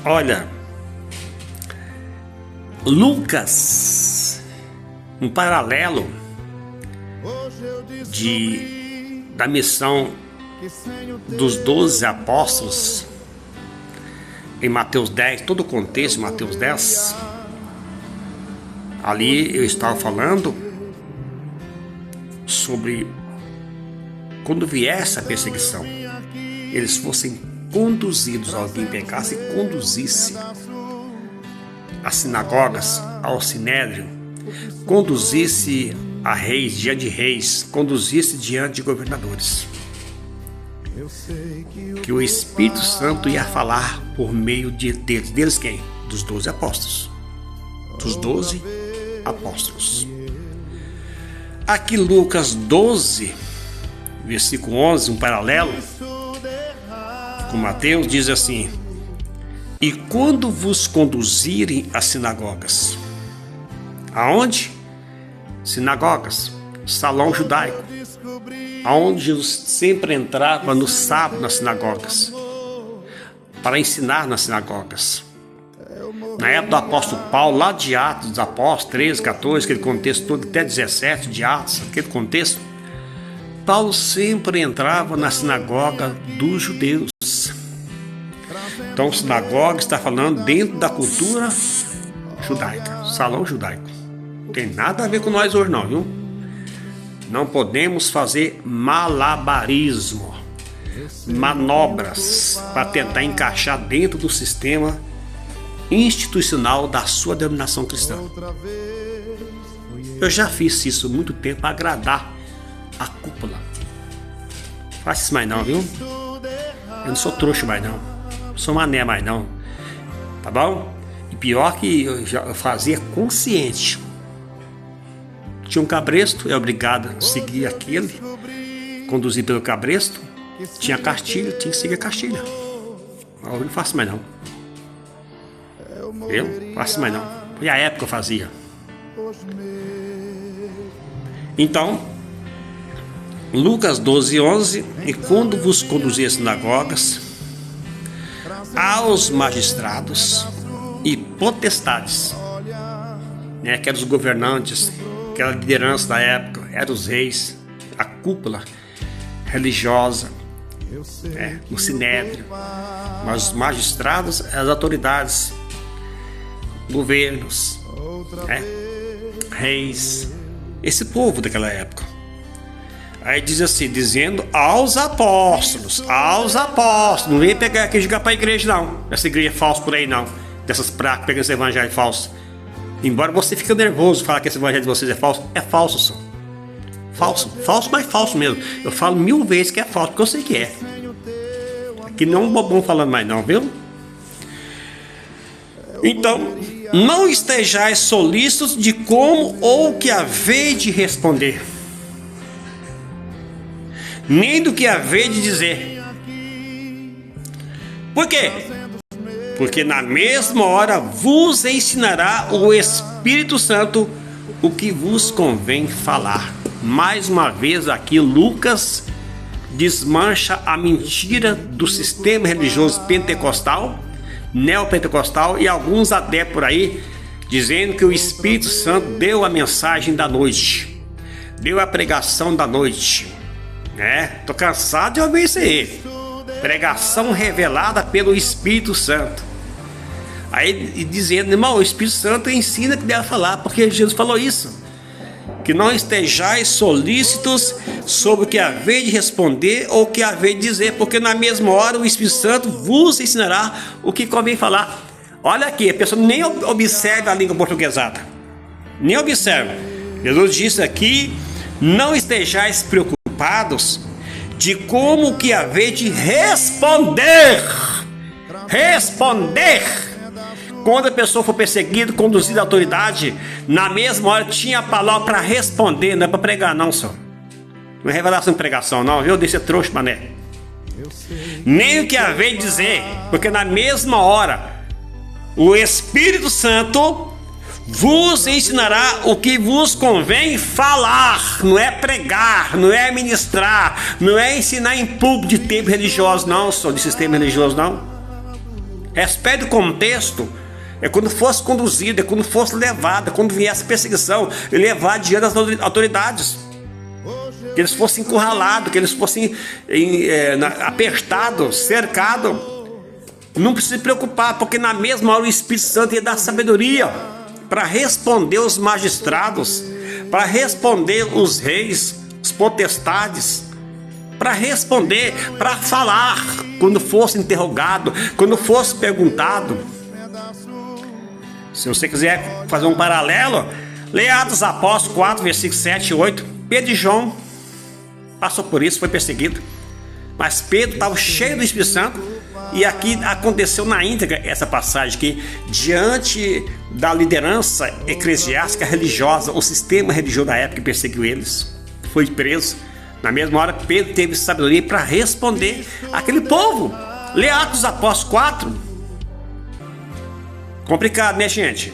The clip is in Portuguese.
Olha, Lucas, um paralelo da missão dos 12 apóstolos em Mateus 10, todo o contexto de Mateus 10. Ali eu estava falando sobre quando viesse a perseguição, eles fossem conduzidos, alguém pegasse e conduzisse às sinagogas, ao sinédrio, conduzisse a reis, diante de reis, conduzisse diante de governadores. Que o Espírito Santo ia falar por meio deles. Deles quem? Dos 12 apóstolos. Dos 12 apóstolos. Aqui Lucas 12, versículo 11, um paralelo com Mateus, diz assim: e quando vos conduzirem às sinagogas. Aonde? Sinagogas, salão judaico, aonde Jesus sempre entrava no sábado nas sinagogas, para ensinar nas sinagogas. Na época do apóstolo Paulo, lá de Atos dos Apóstolos, 13, 14, aquele contexto todo, até 17 de Atos, aquele contexto, Paulo sempre entrava na sinagoga dos judeus. Então, sinagoga está falando dentro da cultura judaica, salão judaico. Não tem nada a ver com nós hoje não, viu? Não podemos fazer malabarismo, manobras para tentar encaixar dentro do sistema institucional da sua denominação cristã. Eu já fiz isso há muito tempo para agradar a cúpula. Não faço isso mais não, viu? Eu não sou trouxa mais não. Não sou mané mais não. Tá bom? E pior que eu fazia consciente. Tinha um cabresto, é obrigado a seguir aquele, conduzir pelo cabresto. Tinha cartilha, tinha que seguir a cartilha. Eu não faço mais não. Eu não faço mais não. Foi a época que eu fazia. Então, Lucas 12, 11: e quando vos conduzir às sinagogas, aos magistrados e potestades, que eram os governantes, que era a liderança da época, eram os reis, a cúpula religiosa, no sinédrio, mas os magistrados, as autoridades, governos, reis, esse povo daquela época. Aí diz assim, dizendo aos apóstolos, não vem pegar aqui e jogar para a igreja não, essa igreja é falsa por aí não, dessas pragas pegando esse evangelho falso. Embora você fique nervoso falar que esse evangelho de vocês é falso só. Falso, mas falso mesmo. Eu falo 1000 vezes que é falso, porque eu sei que é. Aqui não é um bobão falando mais não, viu? Então, não estejais solícitos de como ou que haveis de responder, nem do que haveis de dizer. Por quê? Porque na mesma hora vos ensinará o Espírito Santo o que vos convém falar. Mais uma vez aqui Lucas desmancha a mentira do sistema religioso pentecostal, neopentecostal e alguns adeptos por aí, dizendo que o Espírito Santo deu a mensagem da noite, deu a pregação da noite. Tô cansado de ouvir isso aí. Pregação revelada pelo Espírito Santo. Aí dizendo, irmão, o Espírito Santo ensina que deve falar, porque Jesus falou isso. Que não estejais solícitos sobre o que haveis de responder ou o que haveis de dizer, porque na mesma hora o Espírito Santo vos ensinará o que convém falar. Olha aqui, a pessoa nem observa a língua portuguesada. Nem observa. Jesus disse aqui, não estejais preocupados de como que haveis de responder. Quando a pessoa for perseguida, conduzida à autoridade, na mesma hora tinha a palavra para responder, não é para pregar não, só. Não é revelação de pregação não, viu? Deixa trouxa, mané. Nem o que haver de dizer, porque na mesma hora o Espírito Santo vos ensinará o que vos convém falar. Não é pregar, não é ministrar, não é ensinar em público de tempo religioso não, só de sistema religioso não. Respeite o contexto. É quando fosse conduzido, é quando fosse levado, é quando viesse perseguição, e levar diante das autoridades. Que eles fossem encurralados, que eles fossem apertados, cercados. Não precisa se preocupar, porque na mesma hora o Espírito Santo ia dar sabedoria para responder os magistrados, para responder os reis, os potestades, para responder, para falar quando fosse interrogado, quando fosse perguntado. Se você quiser fazer um paralelo, leia Atos dos Apóstolos 4, versículos 7 e 8. Pedro e João passou por isso, foi perseguido. Mas Pedro estava cheio do Espírito Santo. E aqui aconteceu na íntegra essa passagem que, diante da liderança eclesiástica religiosa, o sistema religioso da época que perseguiu eles, foi preso. Na mesma hora, Pedro teve sabedoria para responder àquele povo. Leia Atos dos Apóstolos 4. Complicado, né, gente?